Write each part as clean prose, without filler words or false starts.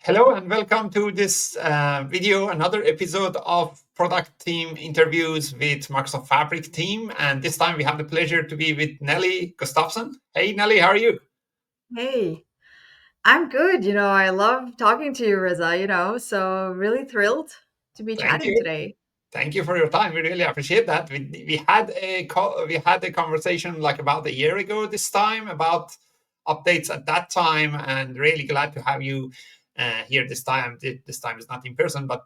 Hello and welcome to this video, another episode of product team interviews with Microsoft Fabric team. And this time we have the pleasure to be with Nellie Gustafsson. Hey, Nellie, how are you? Hey, I'm good. I love talking to you, Reza, so really thrilled to be Thank chatting you. today. Thank you for your time. We really appreciate that. We had a conversation like about a year ago this time about updates at that time, and really glad to have you here this time. This time is not in person, but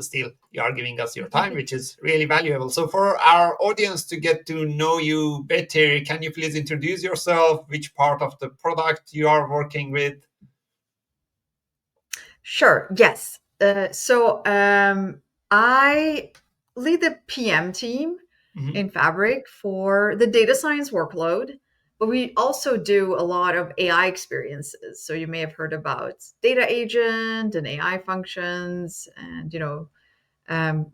still you are giving us your time, which is really valuable. So for our audience to get to know you better, can you please introduce yourself? Which part of the product you are working with? Sure, yes. I lead the PM team Mhm. in Fabric for the data science workload, but we also do a lot of AI experiences. So you may have heard about data agent and AI functions and, um,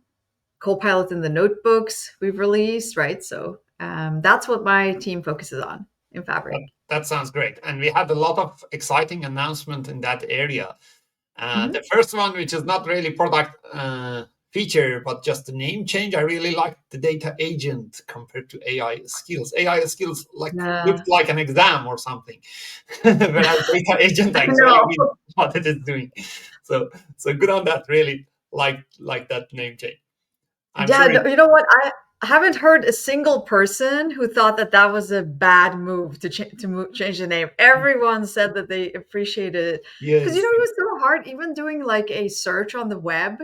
Copilot in the notebooks we've released, right? So that's what my team focuses on in That, Fabric. that sounds great. And we had a lot of exciting announcement in that area. The Mhm. first one, which is not really product feature, but just the name change. I really like the data agent compared to AI skills. AI skills Yeah, looks like an exam or something, whereas data agent I actually know. means what it is doing. So good on that. Really like that name change. I'm Yeah, sure no, it. you know what? I haven't heard a single person who thought that that was a bad move to change the name. Everyone said that they appreciated it because Yes. it was so hard. Even doing like a search on the web,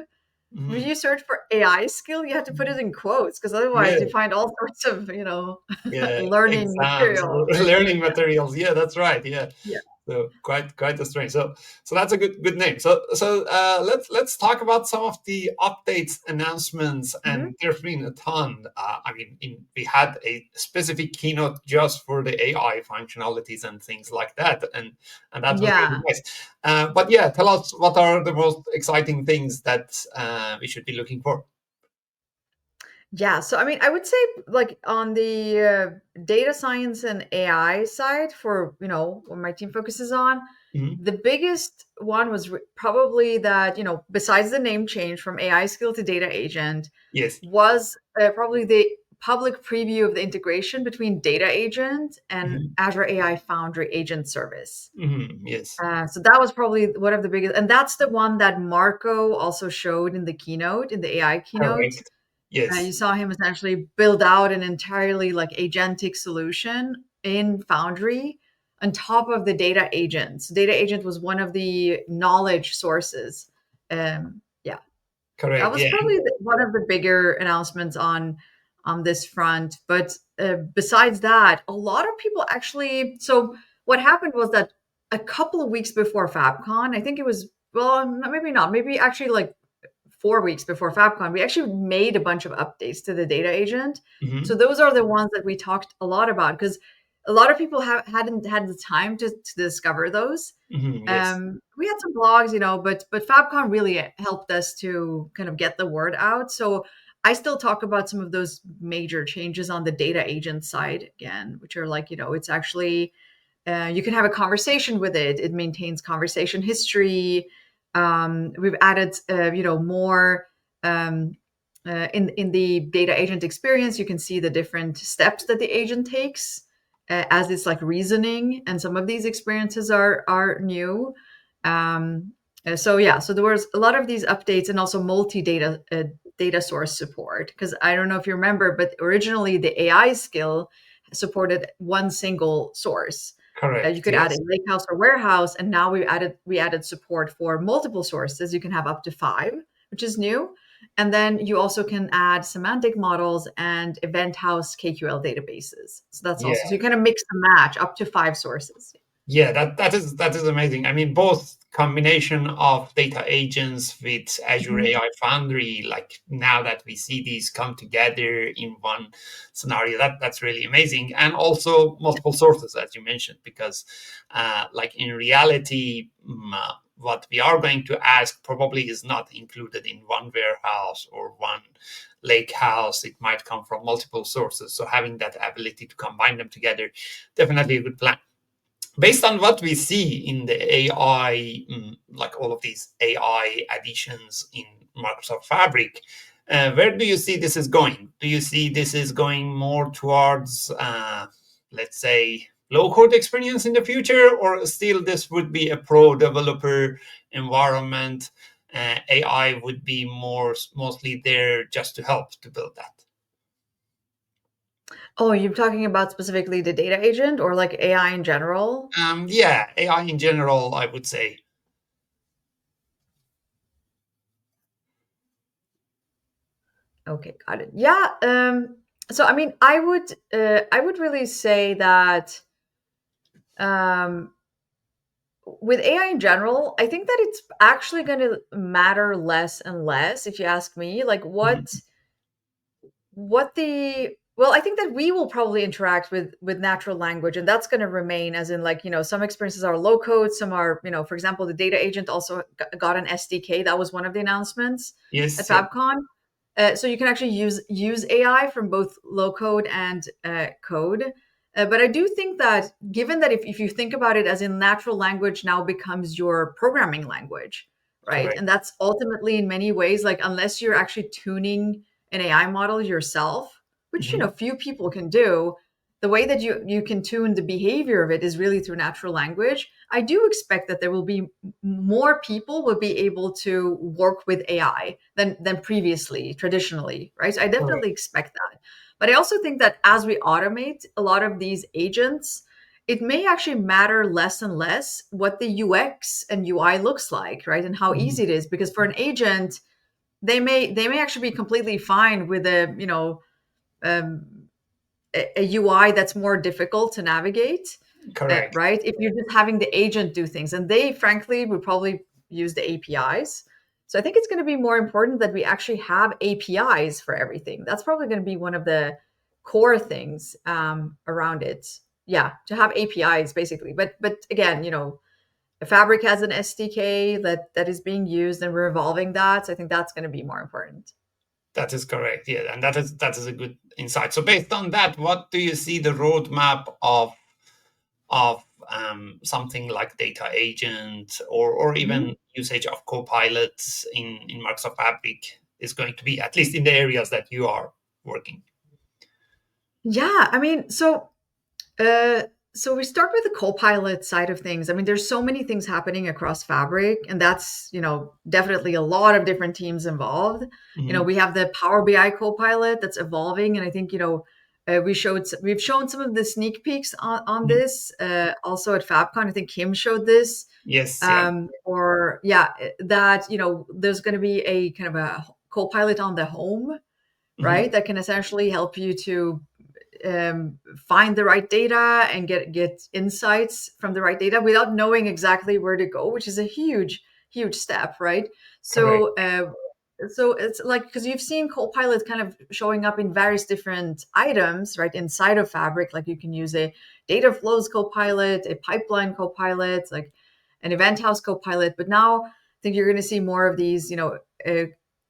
when Mhm. you search for AI skill, you have to put it in quotes because otherwise you Yeah. find all sorts of Yeah. learning Exams or material. Right? learning materials. Yeah, that's right. Yeah. Yeah. So quite a strange. So that's a good name. So let's talk about some of the updates announcements, Mhm. and there's been a ton. I mean, we had a specific keynote just for the AI functionalities and things like that, and that was really Yeah. nice. But yeah, tell us what are the most exciting things that we should be looking for. Yeah, so I mean, I would say like on the data science and AI side for, what my team focuses on, Mhm. the biggest one was probably that, besides the name change from AI skill to data agent, Yes. was probably the public preview of the integration between data agent and Mhm. Azure AI Foundry agent service. Mhm. Yes. So that was probably one of the biggest, and that's the one that Marco also showed in the keynote, in the AI keynote. Correct. You Yes. saw him essentially build out an entirely like agentic solution in Foundry on top of the data agent. So data agent was one of the knowledge sources. Yeah, that Correct. was Yeah. probably one of the bigger announcements on this front. But besides that, a lot of people actually. So what happened was that a couple of weeks before FabCon, I think it was, well, maybe not, maybe actually like 4 weeks before FabCon, we actually made a bunch of updates to the data agent. So Mhm. those are the ones that we talked a lot about because a lot of people hadn't had the time to discover those. Mhm. Yes. We had some blogs, but FabCon really helped us to kind of get the word out. So I still talk about some of those major changes on the data agent side again, which are like, it's actually you can have a conversation with it. It maintains conversation history. We've added, more in the data agent experience. You can see the different steps that the agent takes as it's like reasoning, and some of these experiences are new. So yeah, so there was a lot of these updates, and also multi-data data source support. Because I don't know if you remember, but originally the AI skill supported one single source. You Correct. could add a Yes. lakehouse or warehouse, and now we added support for multiple sources. You can have up to 5, which is new. And then you also can add semantic models and event house KQL databases. So that's also, so Yeah. you kind of mix and match up to 5 sources. Yeah. That is amazing. I mean, both combination of data agents with Azure Mhm. AI Foundry, like now that we see these come together in one scenario, that's really amazing. And also multiple sources, as you mentioned, because like in reality, what we are going to ask probably is not included in one warehouse or one lake house. It might come from multiple sources. So having that ability to combine them together, definitely a good plan. based on what we see in the AI, like all of these AI additions in Microsoft Fabric, where do you see this is going? Do you see this is going more towards, let's say, low code experience in the future, or still this would be a pro developer environment? AI would be mostly there just to help to build that. Oh, you're talking about specifically the data agent or like AI in general? Yeah, AI in general, I would say. Okay, got it. Yeah. So I mean, I would really say that um, with AI in general, I think that it's actually going to matter less and less, if you ask me. Like Mhm. what the well, I think that we will probably interact with natural language, and that's going to remain. As in, like, some experiences are low code, some are, for example, the data agent also got an SDK. That was one of the announcements at Yes, yeah. FabCon. So you can actually use AI from both low code and code. But I do think that, given that if you think about it as in natural language now becomes your programming language, right? Correct. And that's ultimately, in many ways, like, unless you're actually tuning an AI model yourself, which Mhm. few people can do, the way that you can tune the behavior of it is really through natural language. I do expect that there will be more people will be able to work with AI than previously, traditionally, right? So I Correct. definitely expect that. But I also think that as we automate a lot of these agents, it may actually matter less and less what the UX and UI looks like, right? And how Mhm. easy it is. Because for an agent, they may actually be completely fine with um, a UI that's more difficult to navigate, Correct. right? If you're just having the agent do things, and they frankly would probably use the APIs. So I think it's going to be more important that we actually have APIs for everything. That's probably going to be one of the core things around it. Yeah, to have APIs basically. But again, Fabric has an SDK that is being used, and we're evolving that. So I think that's going to be more important. That is correct. Yeah, and that is a good insight. So based on that, what do you see the roadmap of something like data agent or Mhm. even usage of copilots in Microsoft Fabric is going to be, at least in the areas that you are working? Yeah, I mean, Uh, so we start with the Copilot side of things. I mean, there's so many things happening across Fabric, and that's, definitely a lot of different teams involved. Mhm. We have the Power BI Copilot that's evolving, and I think, we've shown some of the sneak peeks on Mhm. this also at FabCon. I think Kim showed this. Yes, yeah. Or yeah, that, there's going to be a kind of a Copilot on the home, Mhm. right? That can essentially help you to find the right data and get insights from the right data without knowing exactly where to go, which is a huge step, right? Correct. So it's like, because you've seen Copilot kind of showing up in various different items, right, inside of Fabric. Like, you can use a data flows Copilot, a pipeline Copilot, like an event house Copilot. But now I think you're going to see more of these, uh,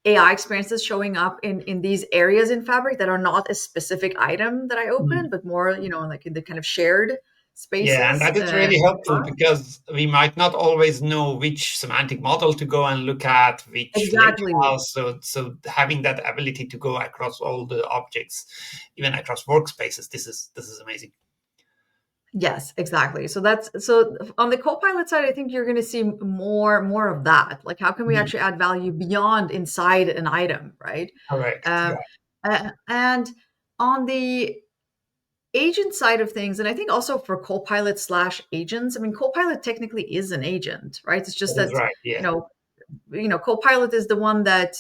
AI experiences showing up in these areas in Fabric that are not a specific item that I open, Mhm. but more, like in the kind of shared Yeah, and spaces that is really helpful across. because we might not always know which semantic model to go and look at, which Exactly. lakehouse. So having that ability to go across all the objects, even across workspaces, this is amazing. Yes, exactly. So on the Copilot side, I think you're going to see more of that. Like, how can we Mhm. actually add value beyond inside an item, right? Correct. Um, Yeah. and on the agent side of things, and I think also for Copilot slash agents, I mean, Copilot technically is an agent, right? It's just That is that, right. you Yeah. know, Copilot is the one that,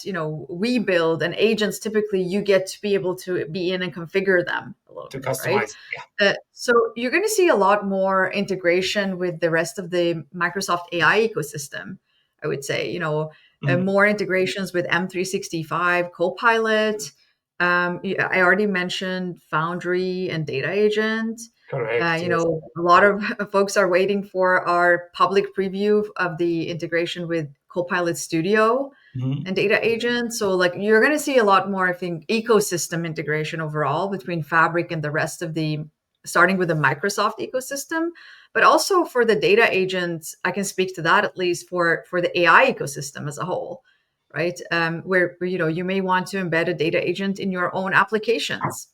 we build, and agents typically you get to be able to be in and configure them a little To bit, right? customize. Yeah. So you're going to see a lot more integration with the rest of the Microsoft AI ecosystem. I would say, Mhm. more integrations with M365 Copilot. I already mentioned Foundry and Data Agent. Correct. Yes. A lot of folks are waiting for our public preview of the integration with Copilot Studio Mhm. and Data Agent. So, like, you're going to see a lot more, I think, ecosystem integration overall between Fabric and the rest of the starting with the Microsoft ecosystem, but also for the data agents. I can speak to that at least for the AI ecosystem as a whole, right? Where you may want to embed a data agent in your own applications,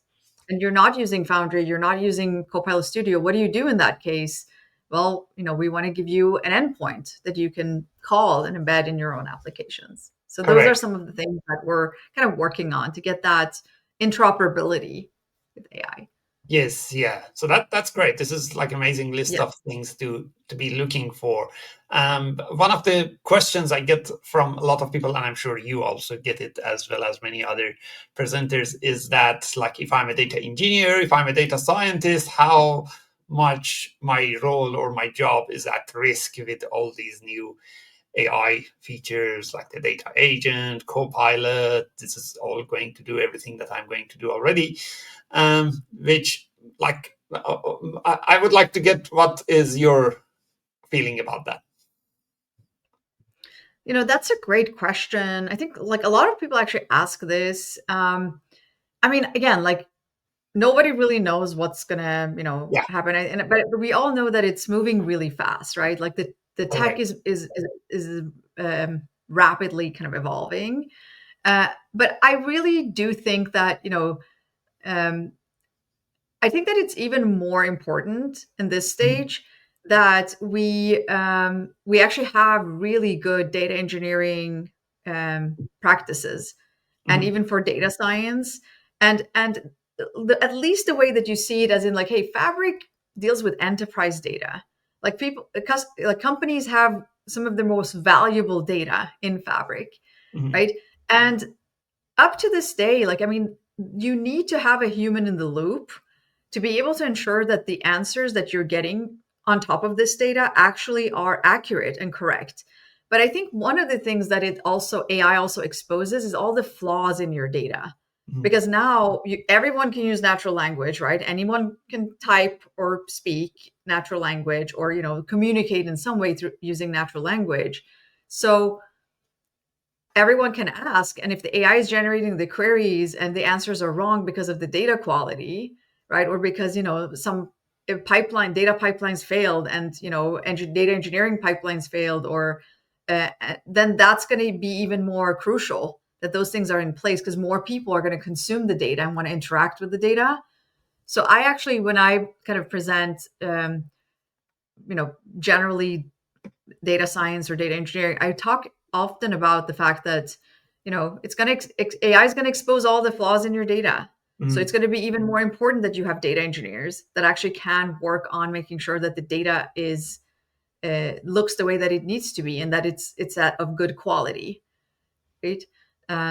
and you're not using Foundry, you're not using Copilot Studio. What do you do in that case? Well, we want to give you an endpoint that you can call and embed in your own applications. So those are Correct. some of the things that we're kind of working on to get that interoperability with AI. Yes, yeah. So that's great. This is like amazing list Yeah. of things to be looking for. One of the questions I get from a lot of people, and I'm sure you also get it as well as many other presenters, is that like if I'm a data engineer, if I'm a data scientist, how much my role or my job is at risk with all these new AI features like the data agent, Copilot. This is all going to do everything that I'm going to do already. Which, like, I would like to get what is your feeling about that? That's a great question. I think like a lot of people actually ask this. I mean, again, like nobody really knows what's gonna, Yeah, happen. But we all know that it's moving really fast, right? Like the tech correct. is rapidly kind of evolving. But I really do think that, um, I think that it's even more important in this Mhm, stage that we actually have really good data engineering practices, and mhm, even for data science, and at least the way that you see it, as in like, hey, Fabric deals with enterprise data. Like because like companies have some of the most valuable data in Fabric, mhm, right? And up to this day, like, I mean, you need to have a human in the loop to be able to ensure that the answers that you're getting on top of this data actually are accurate and correct. But I think one of the things that AI also exposes is all the flaws in your data. mhm, Because now everyone can use natural language, right? Anyone can type or speak natural language, or communicate in some way through using natural language. So everyone can ask, and if the AI is generating the queries and the answers are wrong because of the data quality, right, or because some data pipelines failed, and data engineering pipelines failed, or then that's going to be even more crucial that those things are in place, because more people are going to consume the data and want to interact with the data. So I actually, when I kind of present generally data science or data engineering, I talk often about the fact that it's going to AI is going to expose all the flaws in your data. So mhm. it's going to be even more important that you have data engineers that actually can work on making sure that the data is looks the way that it needs to be, and that it's of good quality, right?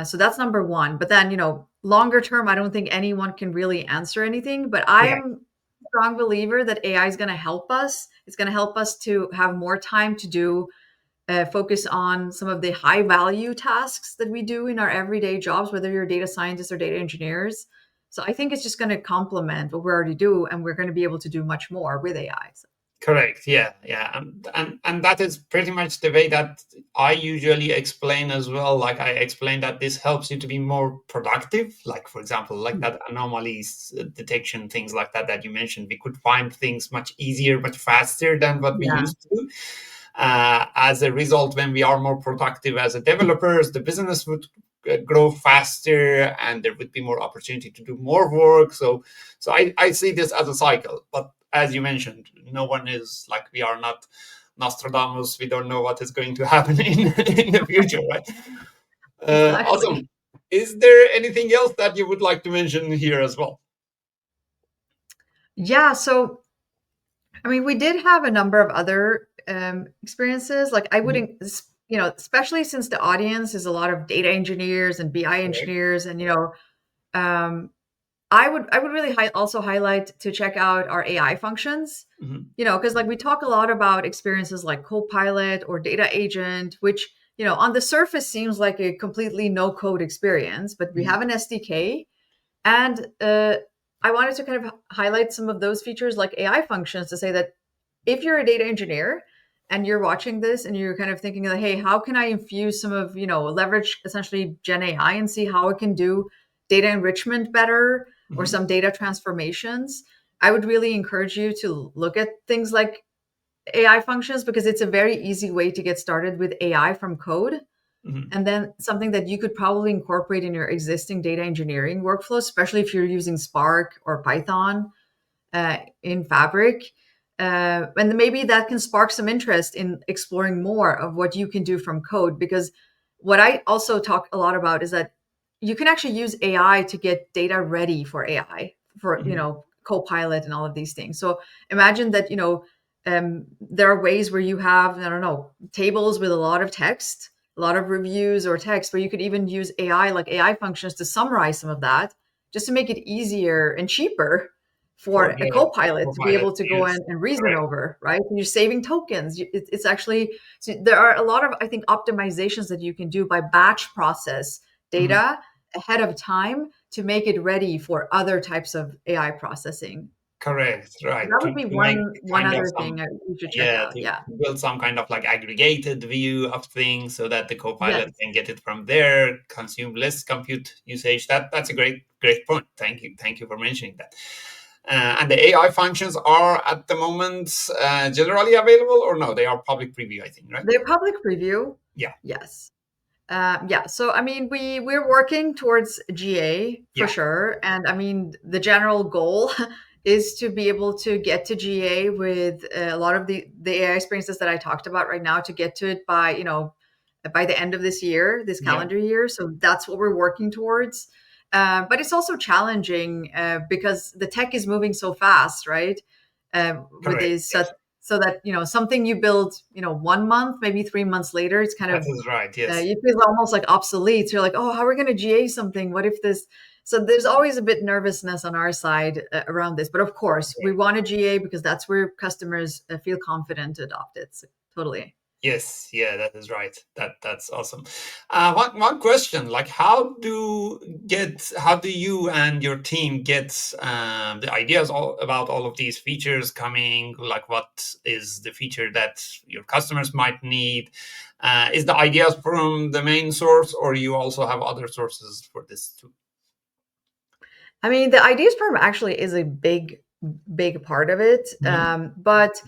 So that's number one. But then longer term, I don't think anyone can really answer anything. But Yeah, I'm a strong believer that AI is going to help us. It's going to help us to have more time to do focus on some of the high value tasks that we do in our everyday jobs, whether you're data scientists or data engineers. So I think it's just going to complement what we already do, and we're going to be able to do much more with AI. So, correct. Yeah, yeah, and that is pretty much the way that I usually explain as well. Like I explain that this helps you to be more productive. Like for example, like that anomalies detection, things like that that you mentioned. We could find things much easier, much faster than what we yeah, used to. As a result, when we are more productive as a developers, the business would grow faster, and there would be more opportunity to do more work. So I see this as a cycle. But as you mentioned, no one is like, we are not Nostradamus. We don't know what is going to happen in the future, right? exactly. Awesome. Is there anything else that you would like to mention here as well? Yeah. So, I mean, we did have a number of other experiences. Like I Mhm. wouldn't, especially since the audience is a lot of data engineers and BI Correct. engineers, and um, I would really also highlight to check out our AI functions. Mhm. Because like we talk a lot about experiences like Copilot or Data Agent, which on the surface seems like a completely no code experience, but we Mhm. have an SDK, and I wanted to kind of highlight some of those features like AI functions to say that if you're a data engineer and you're watching this and you're kind of thinking like, hey, how can I infuse some of, leverage essentially Gen AI and see how it can do data enrichment better or Mhm. some data transformations? I would really encourage you to look at things like AI functions, because it's a very easy way to get started with AI from code. Mhm. And then something that you could probably incorporate in your existing data engineering workflow, especially if you're using Spark or Python in Fabric. And maybe that can spark some interest in exploring more of what you can do from code. Because what I also talk a lot about is that you can actually use AI to get data ready for AI, for, Mhm. Copilot and all of these things. So imagine that, there are ways where you have, I don't know, tables with a lot of text, a lot of reviews or text, where you could even use AI, like AI functions, to summarize some of that, just to make it easier and cheaper For for a the co-pilot to be Copilot, able to go yes, in and reason correct. over, right? And you're saving tokens. It's actually, so there are a lot of, I think, optimizations that you can do by batch process Mhm. data ahead of time to make it ready for other types of AI processing. Correct, So right. that To would be make one kind of other some, thing you should check yeah, out. to Yeah. build some kind of like aggregated view of things so that the Copilot Yes. can get it from there, consume less compute usage. That's a great point. Thank you for mentioning that. And the AI functions are at the moment generally available, or no? They are public preview, I think, right? They're public preview. Yeah, Yes. Yeah. So I mean, we're working towards GA for yeah, sure, and I mean, the general goal is to be able to get to GA with a lot of the AI experiences that I talked about right now, to get to it by, by the end of this year, this yeah. calendar year. So that's what we're working towards. But it's also challenging because the tech is moving so fast, right? With Correct. these, Yes, that something you build, 1 month, maybe 3 months later, it's kind that of is right. Yes, you feel almost like obsolete. You're like, oh, how are we going to GA something? What if this? So there's always a bit nervousness on our side around this. But of course, we want to GA because that's where customers feel confident to adopt it. So, totally. yes, yeah, that is right. That's awesome. One question, like how do you and your team get the ideas about all of these features coming? Like, what is the feature that your customers might need? Is the ideas from the main source, or you also have other sources for this too? I mean, the ideas program actually is a big part of it. Mhm. But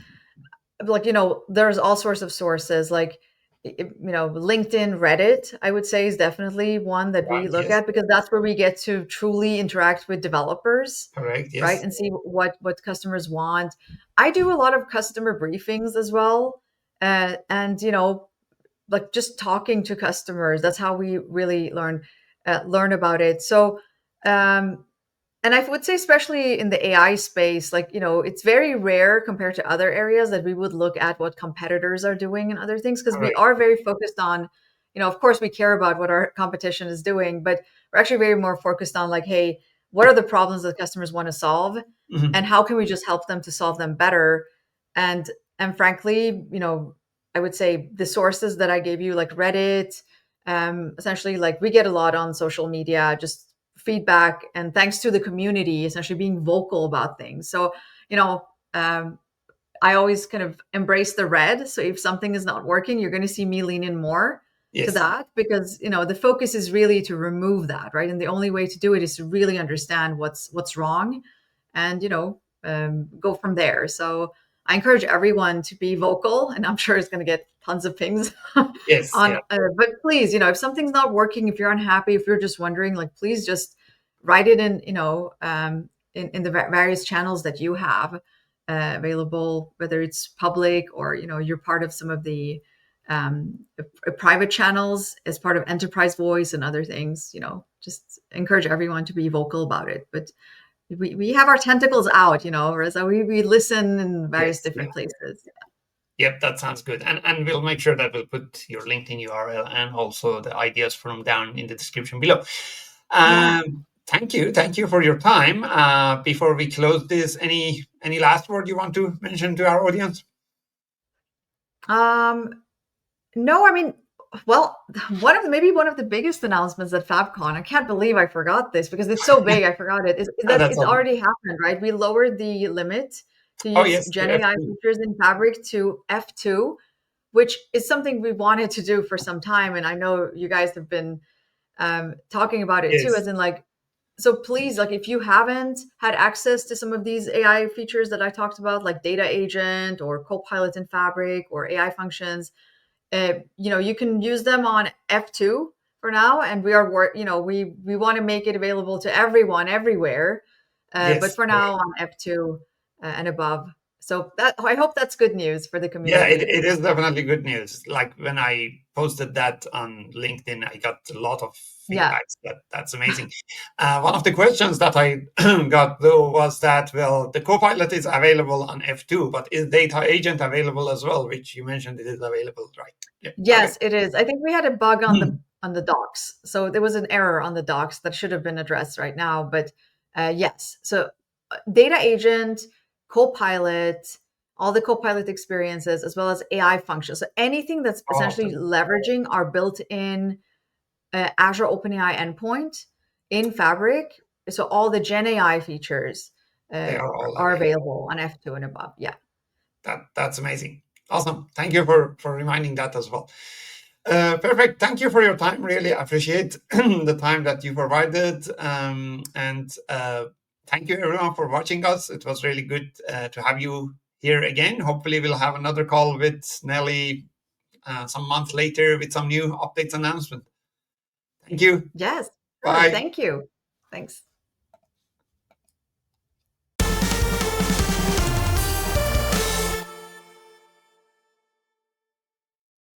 like, there's all sorts of sources, like, LinkedIn, Reddit, I would say, is definitely one that we Right. look Yes. at, because that's where we get to truly interact with developers, Correct. right, Yes. and see what customers want. I do a lot of customer briefings as well, and like, just talking to customers, that's how we really learn about it. So um and I would say, especially in the AI space, like, it's very rare compared to other areas that we would look at what competitors are doing and other things, because we Correct. are very focused on, of course, we care about what our competition is doing, but we're actually very more focused on, like, hey, what are the problems that customers want to solve? And Mhm. how can we just help them to solve them better? And and frankly, I would say the sources that I gave you, like Reddit, essentially, like, we get a lot on social media, just feedback, and thanks to the community essentially being vocal about things. So, you know um, I always kind of embrace the red. So if something is not working, you're going to see me lean in more to Yes. that, because the focus is really to remove that, right? And the only way to do it is to really understand what's wrong, and go from there. So I encourage everyone to be vocal, and I'm sure it's going to get tons of pings Yes. on. Yeah. But please, if something's not working, if you're unhappy, if you're just wondering, like, please just write it in, in the various channels that you have available, whether it's public, or you're part of some of the private channels as part of enterprise voice and other things. Just encourage everyone to be vocal about it. But we have our tentacles out, Reza. We listen in various Yes. Yeah. different places. Yep, that sounds good. And we'll make sure that we'll put your LinkedIn URL and also the ideas from down in the description below. Yeah. Thank you for your time. Before we close this, any last word you want to mention to our audience? Um, no, I mean, well, one of the biggest announcements at FabCon, I can't believe I forgot this because it's so big, I forgot it, is Oh, that that's it's awesome. already happened, right? We lowered the limit to Oh, use yes, to Gen AI F2. features in Fabric to F2, which is something we wanted to do for some time. And I know you guys have been talking about it too, Yes. as in, like, so please, like if you haven't had access to some of these AI features that I talked about, like data agent or Copilot in Fabric or AI functions, you can use them on F2 for now, and we want to make it available to everyone everywhere. But Yes. for now on F2 and above. So that I hope that's good news for the Yeah, it, community. it is definitely good news. Like when I posted that on LinkedIn, I got a lot of Yeah. feedbacks. That's amazing. One of the questions that I got though was that, well, the Copilot is available on F2, but is Data Agent available as well? Which you mentioned it is available, right? Yeah. Okay. Yes, it is. I think we had a bug on the docs. So there was an error on the docs that should have been addressed right now. But yes, so data agent, Copilot, all the Copilot experiences, as well as AI functions. So anything that's Oh, essentially leveraging our built-in Azure OpenAI endpoint in Fabric. So all the Gen AI features they are all are available. available on F2 and above. Yeah. That's amazing. Awesome. Thank you for reminding that as well. Perfect. Thank you for your time. Really appreciate the time that you provided. And thank you everyone for watching us. It was really good to have you here again. Hopefully, we'll have another call with Nelly some month later with some new updates announcement. Thank you. Yes. Sure. Bye. Thank you. Thanks.